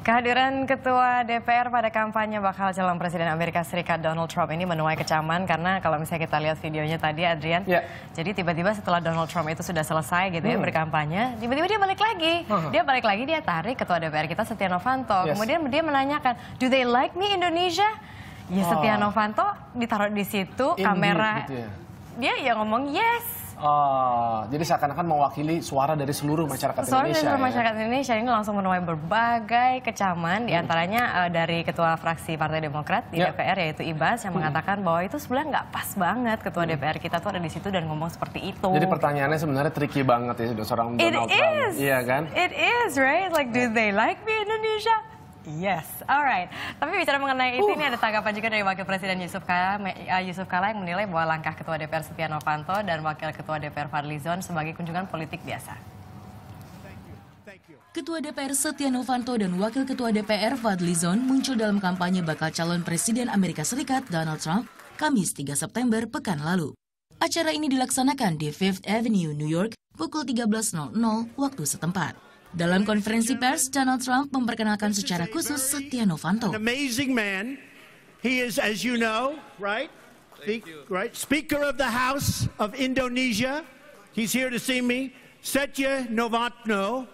Kehadiran Ketua DPR pada kampanye bakal calon Presiden Amerika Serikat Donald Trump ini menuai kecaman karena kalau misalnya kita lihat videonya tadi, Adrian, jadi tiba-tiba setelah Donald Trump itu sudah selesai gitu ya berkampanye, tiba-tiba dia balik lagi. Dia tarik Ketua DPR kita Setia Novanto. Kemudian dia menanyakan, "Do they like me Indonesia?" Ya Setia Novanto ditaruh di situ, kamera gitu ya? Dia ya ngomong yes. Jadi seakan-akan mewakili suara dari seluruh masyarakat Indonesia. Dari seluruh masyarakat Indonesia ini langsung menuai berbagai kecaman, diantaranya dari Ketua Fraksi Partai Demokrat di DPR yaitu Ibas yang mengatakan bahwa itu sebenarnya nggak pas banget Ketua DPR kita tuh ada di situ dan ngomong seperti itu. Jadi pertanyaannya sebenarnya tricky banget ya seorang Donald Trump. Iya kan? It is, right? Like, do they like me Indonesia? Yes, alright. Tapi bicara mengenai itu, ini ada tanggapan juga dari Wakil Presiden Yusuf Kalla yang menilai bahwa langkah Ketua DPR Setia Novanto dan Wakil Ketua DPR Fadlizon sebagai kunjungan politik biasa. Ketua DPR Setia Novanto dan Wakil Ketua DPR Fadlizon muncul dalam kampanye bakal calon Presiden Amerika Serikat Donald Trump Kamis 3 September pekan lalu. Acara ini dilaksanakan di Fifth Avenue, New York pukul 13.00 waktu setempat. Dalam konferensi pers, Donald Trump memperkenalkan secara khusus Setia Novanto. An amazing man. He is, as you know, right? Speaker of the House of Indonesia. He's here to see me. Setia Novanto.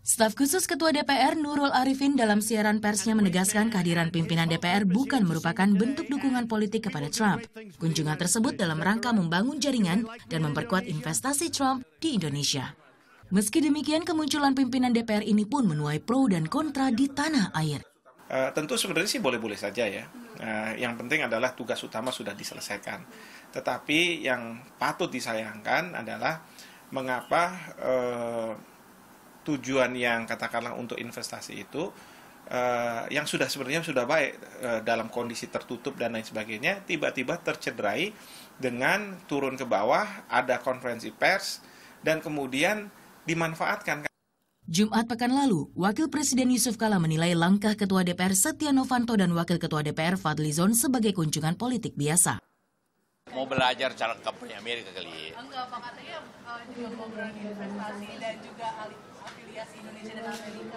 Staf khusus Ketua DPR Nurul Arifin dalam siaran persnya menegaskan kehadiran pimpinan DPR bukan merupakan bentuk dukungan politik kepada Trump. Kunjungan tersebut dalam rangka membangun jaringan dan memperkuat investasi Trump di Indonesia. Meski demikian, kemunculan pimpinan DPR ini pun menuai pro dan kontra di tanah air. Tentu sebenarnya sih boleh-boleh saja ya. Yang penting adalah tugas utama sudah diselesaikan. Tetapi yang patut disayangkan adalah mengapa tujuan yang katakanlah untuk investasi itu yang sebenarnya sudah baik dalam kondisi tertutup dan lain sebagainya, tiba-tiba tercederai dengan turun ke bawah, ada konferensi pers, dan kemudian dimanfaatkan. Jumat pekan lalu, Wakil Presiden Yusuf Kalla menilai langkah Ketua DPR Setia Novanto dan Wakil Ketua DPR Fadlizon sebagai kunjungan politik biasa. Mau belajar cara kampanye Amerika kali. Enggak, Pak, katanya juga mau berani investasi dan juga afiliasi Indonesia dan Amerika.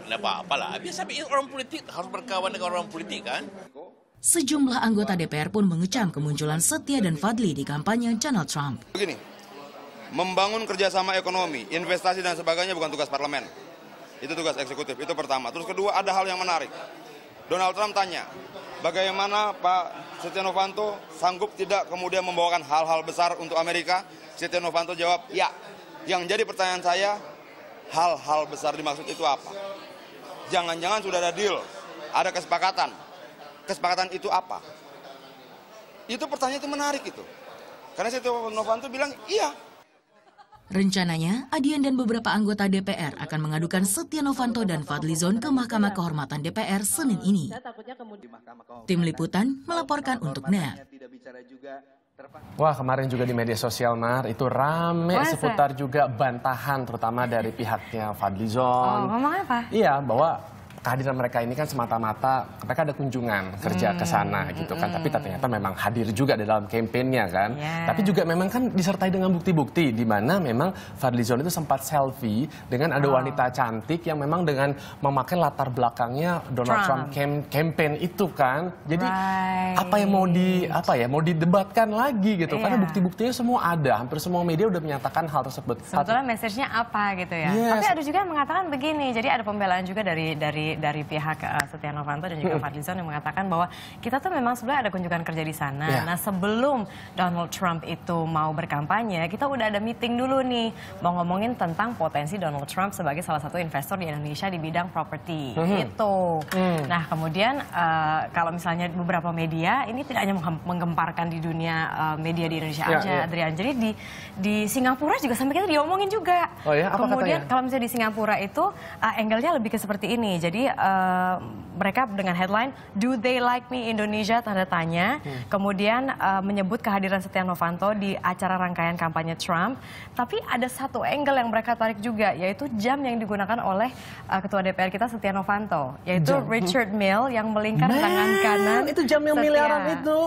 Tidak apa-apa lah. Biasa orang politik harus berkawan dengan orang politik kan. Sejumlah anggota DPR pun mengecam kemunculan Setia dan Fadli di kampanye Donald Trump. Begini, membangun kerjasama ekonomi, investasi dan sebagainya bukan tugas parlemen. Itu tugas eksekutif, itu pertama. Terus kedua, ada hal yang menarik. Donald Trump tanya, bagaimana Pak Setia Novanto sanggup tidak kemudian membawakan hal-hal besar untuk Amerika? Setia Novanto jawab, ya. Yang jadi pertanyaan saya, hal-hal besar dimaksud itu apa? Jangan-jangan sudah ada deal, ada kesepakatan. Kesepakatan itu apa? Itu pertanyaan itu menarik itu. Karena Setia Novanto bilang, iya. Rencananya, Adian dan beberapa anggota DPR akan mengadukan Setia Novanto dan Fadlizon ke Mahkamah Kehormatan DPR Senin ini. Tim Liputan melaporkan untuk NET. Wah, kemarin juga di media sosial, Mar, itu rame seputar juga bantahan terutama dari pihaknya Fadlizon. Ngomong apa? Iya, bahwa kehadiran mereka ini kan semata-mata mereka ada kunjungan kerja ke sana gitu kan, tapi ternyata memang hadir juga di dalam kampanyenya kan. Tapi juga memang kan disertai dengan bukti-bukti di mana memang Fadlizon itu sempat selfie dengan ada wanita cantik yang memang dengan memakai latar belakangnya Donald Trump campaign itu kan. Jadi apa yang mau didebatkan lagi gitu karena bukti-buktinya semua ada, hampir semua media udah menyatakan hal tersebut. Sebetulnya message-nya apa gitu ya. Tapi ada juga yang mengatakan begini, jadi ada pembelaan juga dari pihak Setia Novanto dan juga Fadlizon yang mengatakan bahwa kita tuh memang sebenarnya ada kunjungan kerja di sana. Nah, sebelum Donald Trump itu mau berkampanye, kita udah ada meeting dulu nih, mau ngomongin tentang potensi Donald Trump sebagai salah satu investor di Indonesia di bidang properti. Gitu. Nah, kemudian kalau misalnya beberapa media ini tidak hanya menggemparkan di dunia media di Indonesia aja, Adrian. Jadi di Singapura juga sampai kita diomongin juga. Oh ya, apa kemudian katanya? kalau misalnya di Singapura itu angle-nya lebih ke seperti ini. Jadi mereka dengan headline "Do they like me Indonesia?" tanda tanya. Kemudian menyebut kehadiran Setia Novanto di acara rangkaian kampanye Trump. Tapi ada satu angle yang mereka tarik juga, yaitu jam yang digunakan oleh Ketua DPR kita Setia Novanto, yaitu Richard Mille yang melingkar tangan kanan. Itu jam yang miliaran itu.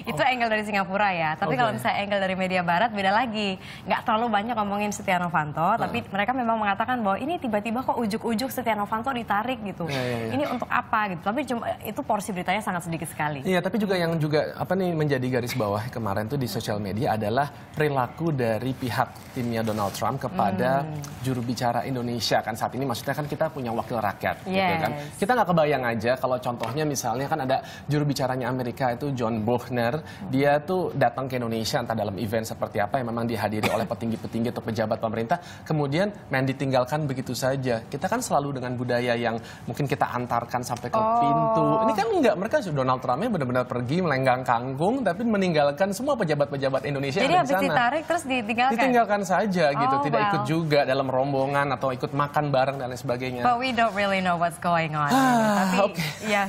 Itu angle dari Singapura ya. Tapi kalau misalnya angle dari media barat beda lagi. Nggak terlalu banyak ngomongin Setia Novanto, tapi mereka memang mengatakan bahwa ini tiba-tiba kok ujuk-ujuk Setia Novanto ditarik gitu. Ini untuk apa gitu. Tapi cuma itu porsi beritanya sangat sedikit sekali. Iya, tapi juga yang juga menjadi garis bawah kemarin tuh di sosial media adalah perilaku dari pihak timnya Donald Trump kepada juru bicara Indonesia kan saat ini. Maksudnya kan kita punya wakil rakyat gitu kan. Kita nggak kebayang aja kalau contohnya misalnya kan ada juru bicaranya Amerika itu John Boehner, dia tuh datang ke Indonesia entah dalam event seperti apa yang memang dihadiri oleh petinggi-petinggi atau pejabat pemerintah, kemudian main ditinggalkan begitu saja. Kita kan selalu dengan budaya yang mungkin kita antarkan sampai ke pintu. Ini kan enggak, mereka Donald Trumpnya benar-benar pergi melenggang kangkung tapi meninggalkan semua pejabat-pejabat Indonesia yang yang ada di sana. Jadi habis ditarik terus ditinggalkan? Ditinggalkan saja gitu, tidak ikut juga dalam rombongan atau ikut makan bareng dan lain sebagainya. But we don't really know what's going on. Tapi ya